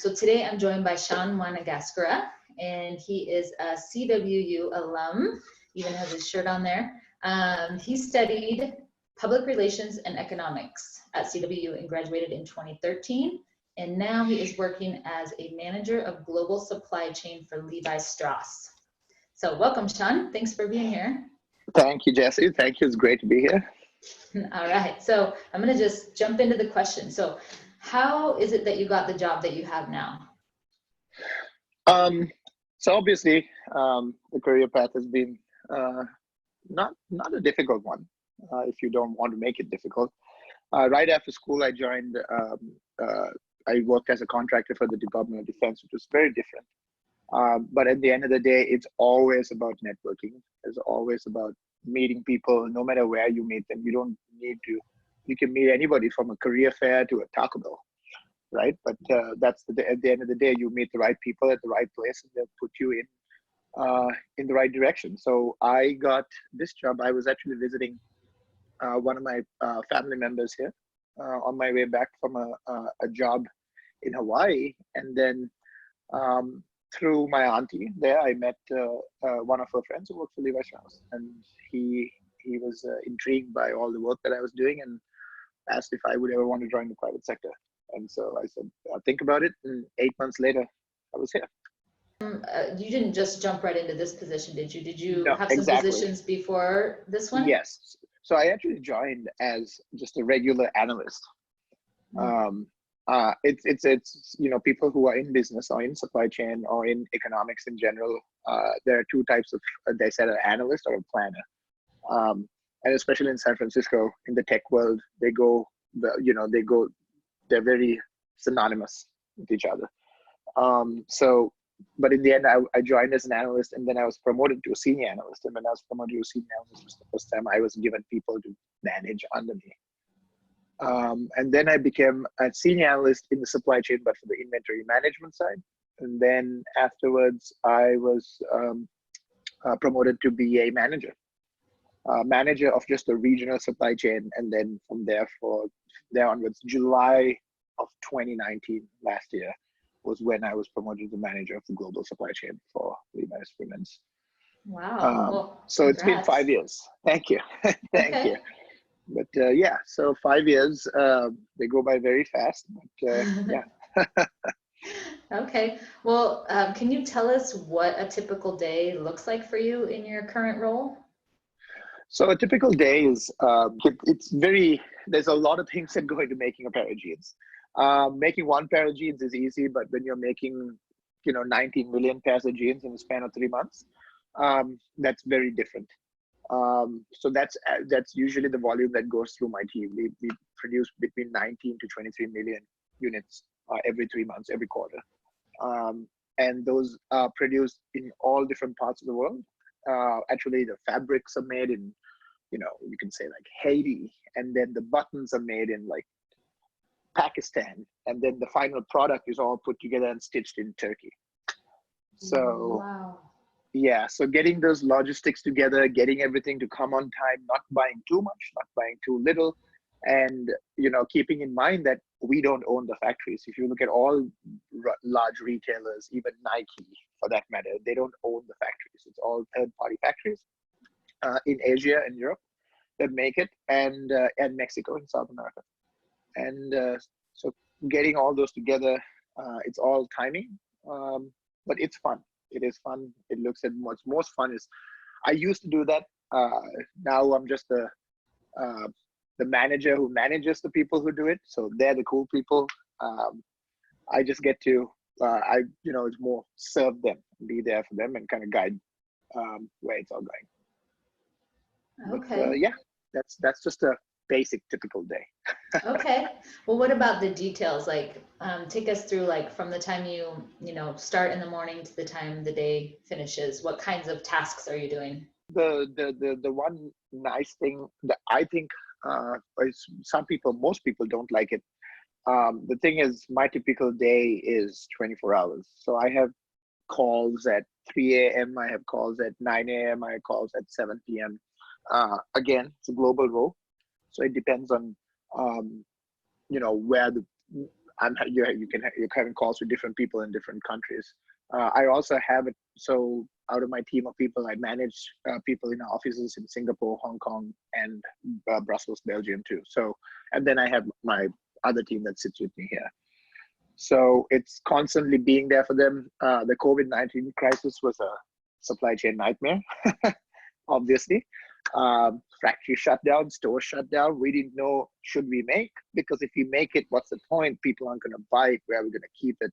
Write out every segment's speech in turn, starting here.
So today I'm joined by Sean Wanigasekera, and he is a CWU alum, even has his shirt on there. He studied public relations and economics at CWU and graduated in 2013. And now he is working as a manager of global supply chain for Levi Strauss. So welcome, Sean. Thanks for being here. Thank you, Jesse. Thank you. It's great to be here. All right. So I'm going to just jump into the question. So how is it that you got the job that you have now? So obviously, the career path has been not a difficult one if you don't want to make it difficult. Right after school, I joined, I worked as a contractor for the Department of Defense, which was very different. But at the end of the day, it's always about networking. It's always about meeting people, no matter where you meet them. You don't need to, you can meet anybody from a career fair to a Taco Bell, right? But that's at the end of the day, you meet the right people at the right place and they'll put you in the right direction. So I got this job. I was actually visiting one of my family members here on my way back from a job in Hawaii. And then through my auntie there, I met one of her friends who worked for Levi Strauss, and he was intrigued by all the work that I was doing and asked if I would ever want to join the private sector. And so I said, I'll think about it. And 8 months later, I was here. You didn't just jump right into this position, did you? Did you No, have some positions before this one? Yes. So I actually joined as just a regular analyst. It's people who are in business or in supply chain or in economics in general. There are two types of, they said, an analyst or a planner. And especially in San Francisco, in the tech world, they're very synonymous with each other. But in the end, I joined as an analyst, and then I was promoted to a senior analyst. And when I was promoted to a senior analyst, it was the first time I was given people to manage under me. And then I became a senior analyst in the supply chain, but for the inventory management side. And then afterwards, I was promoted to be a manager of just the regional supply chain. And then from there onwards, July of 2019, last year, was when I was promoted to manager of the global supply chain for Levi's Women's. Wow. So it's been 5 years. Thank you. Thank you. But yeah, so 5 years, they go by very fast, but yeah. Okay. Well, can you tell us what a typical day looks like for you in your current role? So a typical day is, there's a lot of things that go into making a pair of jeans. Making one pair of jeans is easy, but when you're making, 19 million pairs of jeans in the span of 3 months, that's very different. So that's usually the volume that goes through my team. We produce between 19 to 23 million units every 3 months, every quarter. And those are produced in all different parts of the world. Actually, the fabrics are made in, you can say like Haiti, and then the buttons are made in like Pakistan, and then the final product is all put together and stitched in Turkey. So wow. Yeah, so getting those logistics together, getting everything to come on time, not buying too much, not buying too little, and keeping in mind that we don't own the factories. If you look at all large retailers, even Nike for that matter, they don't own the factories. It's all third-party factories in Asia and Europe that make it, and Mexico and South America. And so getting all those together, it's all timing, but it's fun. It is fun. It looks at what's most fun is, I used to do that. Now I'm just the manager who manages the people who do it. So they're the cool people. I just get to, it's more serve them, be there for them, and kind of guide where it's all going. Okay. But, yeah, that's just a basic typical day. Okay. Well, what about the details? Like, take us through, like, from the time you start in the morning to the time the day finishes. What kinds of tasks are you doing? The one nice thing that I think is most people don't like it. The thing is, my typical day is 24 hours. So I have calls at 3 a.m. I have calls at 9 a.m. I have calls at 7 p.m. Again, it's a global role. So it depends on, where you're having calls with different people in different countries. I also have it. So out of my team of people, I manage people in our offices in Singapore, Hong Kong, and Brussels, Belgium too. So, and then I have my other team that sits with me here. So it's constantly being there for them. The COVID-19 crisis was a supply chain nightmare, obviously. Factory shut down, stores shut down. We didn't know, should we make? Because if we make it, what's the point? People aren't going to buy it. Where are we going to keep it?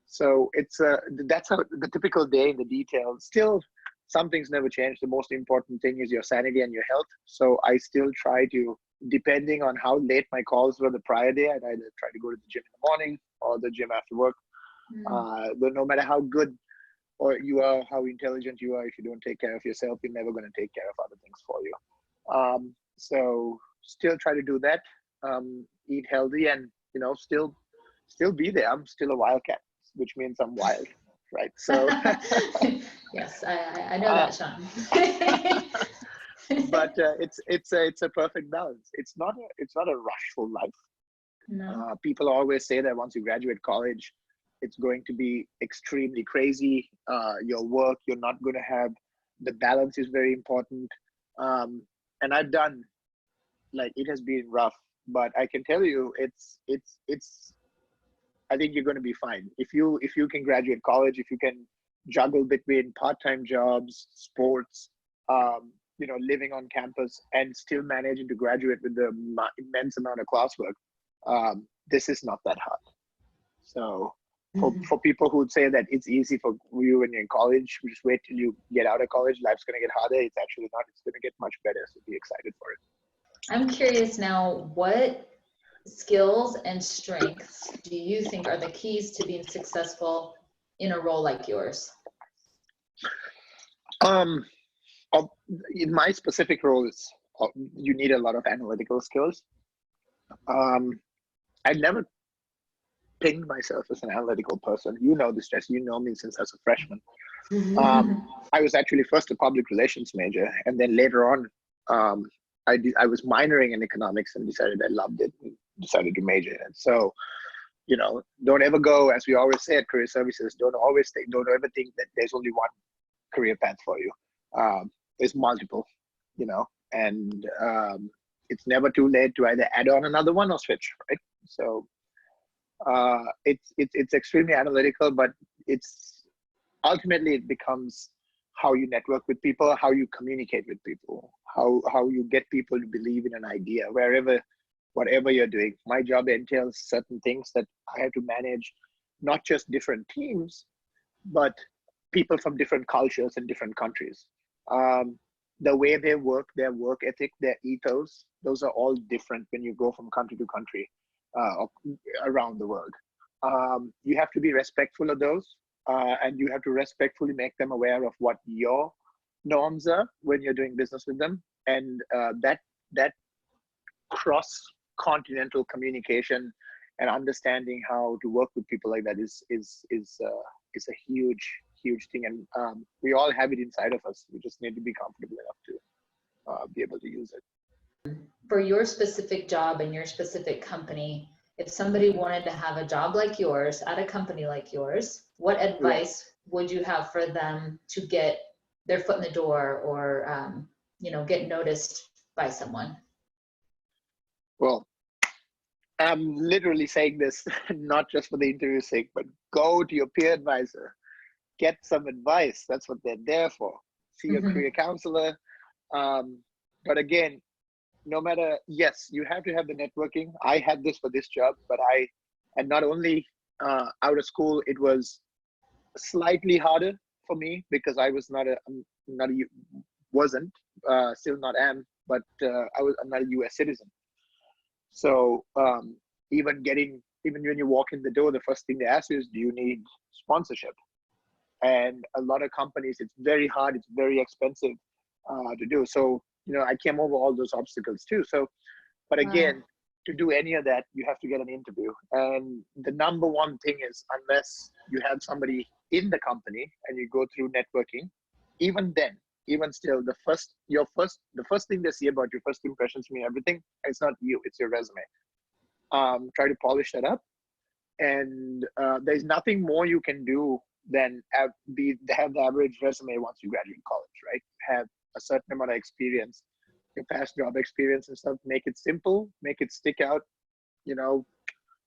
So it's that's how the typical day in the detail. Still, some things never change. The most important thing is your sanity and your health. So I still try to, depending on how late my calls were the prior day, I'd either try to go to the gym in the morning or the gym after work. But no matter how good or you are, how intelligent you are, if you don't take care of yourself, you're never going to take care of other things for you. So still try to do that, eat healthy, and still be there. I'm still a wildcat, which means I'm wild, right? So yes, I know that, Sean. But it's a perfect balance. It's not a rushful life. No. People always say that once you graduate college, it's going to be extremely crazy. Your work, you're not going to have, the balance is very important. And I've done, like, it has been rough, but I can tell you, it's I think you're going to be fine. If you can graduate college, if you can juggle between part-time jobs, sports, living on campus, and still managing to graduate with the immense amount of classwork, this is not that hard. So for people who would say that it's easy for you when you're in college, just wait till you get out of college, life's going to get harder. It's actually not. It's going to get much better. So be excited for it. I'm curious now, what skills and strengths do you think are the keys to being successful in a role like yours? In my specific role, you need a lot of analytical skills. I never pinged myself as an analytical person. You know this, Jess. You know me since I was a freshman. I was actually first a public relations major, and then later on, I was minoring in economics and decided I loved it and decided to major in it. So, don't ever go, as we always say at Career Services, don't ever think that there's only one career path for you. There's multiple, and it's never too late to either add on another one or switch, right? So it's extremely analytical, but it's ultimately it becomes how you network with people, how you communicate with people, how you get people to believe in an idea, whatever you're doing. My job entails certain things that I have to manage, not just different teams, but people from different cultures and different countries. The way they work, their work ethic, their ethos, those are all different when you go from country to country around the world. You have to be respectful of those, and you have to respectfully make them aware of what your norms are when you're doing business with them. And that cross-continental communication and understanding how to work with people like that is a huge thing, and we all have it inside of us. We just need to be comfortable enough to be able to use it. For your specific job and your specific company, if somebody wanted to have a job like yours at a company like yours, what advice would you have for them to get their foot in the door or get noticed by someone? Well, I'm literally saying this not just for the interview's sake, but go to your peer advisor, get some advice. That's what they're there for. See your career counselor. But again, no matter, yes, you have to have the networking. I had this for this job, but and not only out of school, it was slightly harder for me because I was still not am, but I'm not a US citizen. So even when you walk in the door, the first thing they ask you is, do you need sponsorship? And a lot of companies, it's very hard, it's very expensive to do. So, I came over all those obstacles too. So, but again, to do any of that, you have to get an interview. And the number one thing is, unless you have somebody in the company and you go through networking, even still, the first thing they see about your first impressions mean everything. It's not you, it's your resume. try to polish that up. And there's nothing more you can do than have the average resume once you graduate college, right? Have a certain amount of experience, your past job experience and stuff. Make it simple, make it stick out. You know,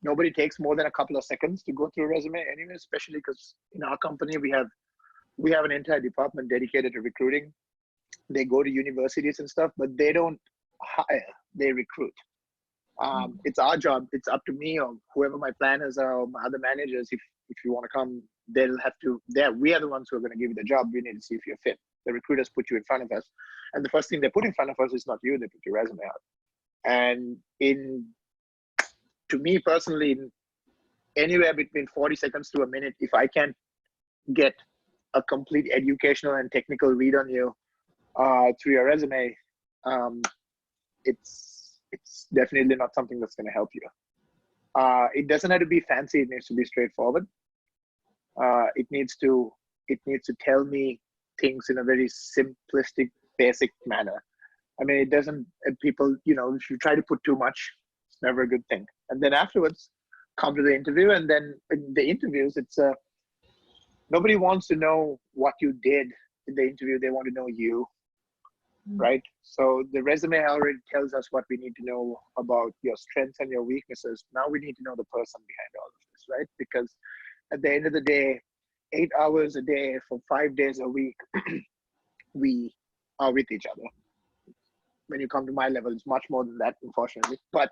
nobody takes more than a couple of seconds to go through a resume anyway, especially because in our company we have an entire department dedicated to recruiting. They go to universities and stuff, but they don't hire, they recruit. It's our job. It's up to me or whoever my planners are or my other managers. If you want to come, they'll have to. We are the ones who are going to give you the job. We need to see if you're fit. The recruiters put you in front of us, and the first thing they put in front of us is not you. They put your resume out. And to me personally, in anywhere between 40 seconds to a minute, if I can get a complete educational and technical read on you through your resume, it's definitely not something that's going to help you. It doesn't have to be fancy. It needs to be straightforward. It needs to tell me things in a very simplistic, basic manner. I mean, it doesn't, people, you know, if you try to put too much, it's never a good thing. And then afterwards, come to the interview, and then in the interviews, it's nobody wants to know what you did in the interview. They want to know you, right? So the resume already tells us what we need to know about your strengths and your weaknesses. Now we need to know the person behind all of this, right? Because at the end of the day, 8 hours a day for 5 days a week, we are with each other. When you come to my level, it's much more than that, unfortunately. But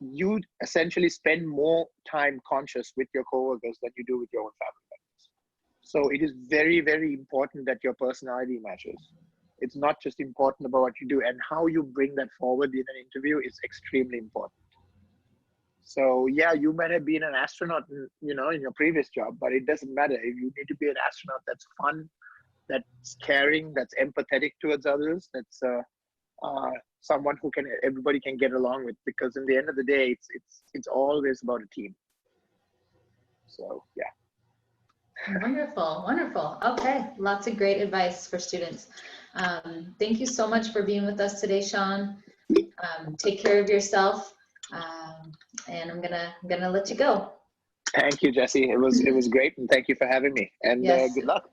you essentially spend more time conscious with your coworkers than you do with your own family members. So it is very, very important that your personality matches. It's not just important about what you do, and how you bring that forward in an interview is extremely important. So yeah, you might have been an astronaut, you know, in your previous job, but it doesn't matter. If you need to be an astronaut that's fun, that's caring, that's empathetic towards others, that's someone who everybody can get along with, because in the end of the day, it's always about a team. So yeah. Wonderful, wonderful. Okay, lots of great advice for students. Thank you so much for being with us today, Sean. Take care of yourself, and I'm gonna let you go. Thank you, Jesse. It was great, and thank you for having me. And yes. Good luck.